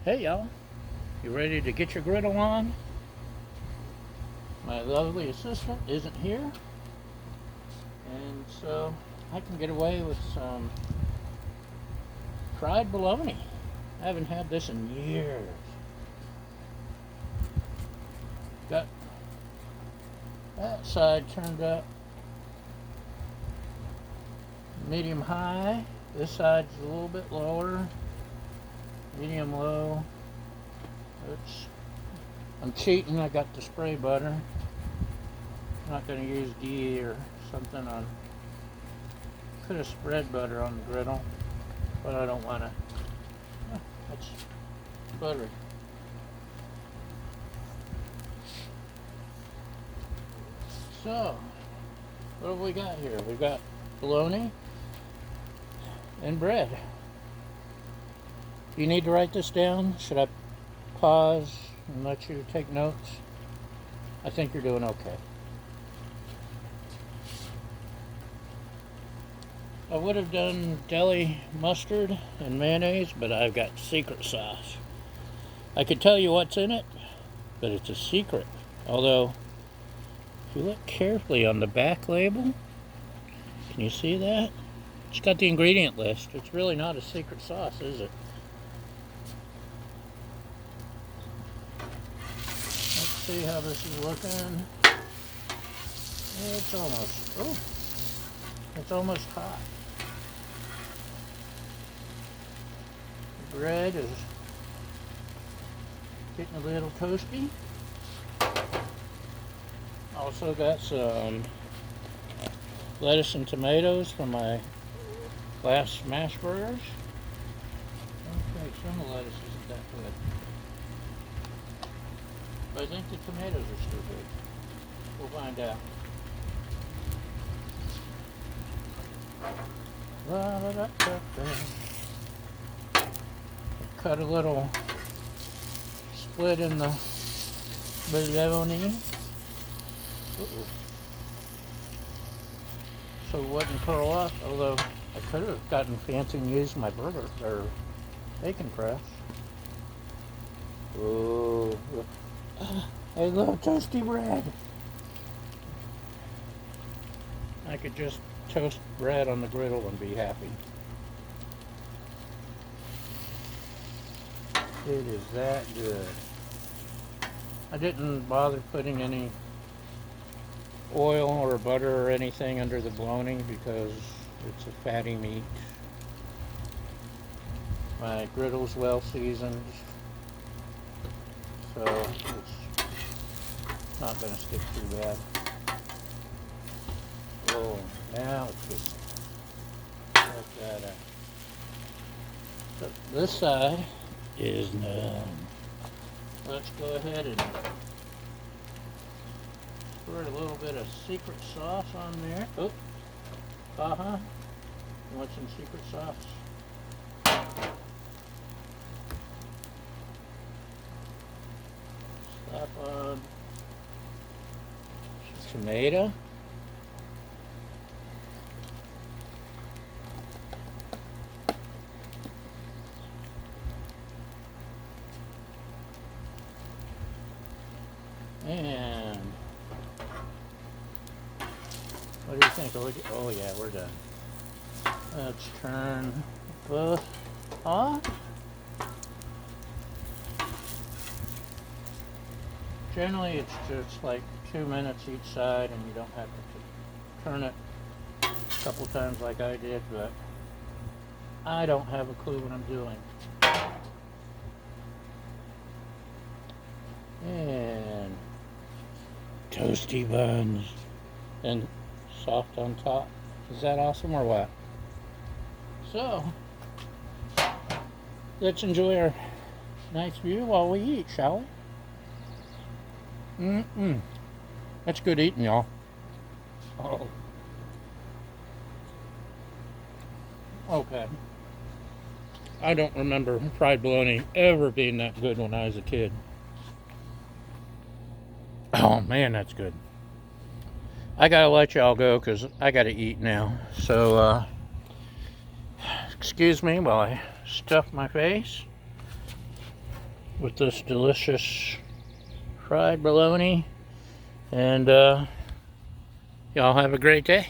Hey y'all, you ready to get your griddle on? My lovely assistant isn't here, and so I can get away with some fried bologna. I haven't had this in years. Got that side turned up medium high. This side's a little bit lower, medium low. I'm cheating. I got the spray butter. I'm not going to use ghee or something on. Could have spread butter on the griddle, but I don't want to. It's buttery. So, what have we got here? We've got bologna and bread. Do you need to write this down? Should I pause and let you take notes? I think you're doing okay. I would have done deli mustard and mayonnaise, but I've got secret sauce. I could tell you what's in it, but it's a secret. Although, if you look carefully on the back label, can you see that? It's got the ingredient list. It's really not a secret sauce, is it? Let's see how this is looking. It's almost hot. The bread is getting a little toasty. Also got some lettuce and tomatoes from my last smash burgers. Okay, some of the lettuce isn't that good. But I think the tomatoes are still good. We'll find out. Cut a little split in the bologna. So it wouldn't curl up, although I could have gotten fancy and used my burger or bacon press. Oh, I love toasty bread. I could just toast bread on the griddle and be happy. It is that good. I didn't bother putting any oil or butter or anything under the bologna because it's a fatty meat. My griddle's well seasoned, so it's not going to stick too bad. Oh, now it's good. Check that out. So this side is done. Let's go ahead and squirt a little bit of secret sauce on there. Oh, You want some secret sauce? Slap on some tomato. And what do you think? Oh yeah, we're done. Let's turn both off. Generally it's just like 2 minutes each side and you don't have to turn it a couple times like I did, but I don't have a clue what I'm doing. And toasty buns and soft on top. Is that awesome or what? So, let's enjoy our nice view while we eat, shall we? That's good eating, y'all. Oh. Okay. I don't remember fried bologna ever being that good when I was a kid. Oh man, that's good. I gotta let y'all go because I gotta eat now. So, excuse me while I stuff my face. with this delicious fried bologna. And y'all have a great day.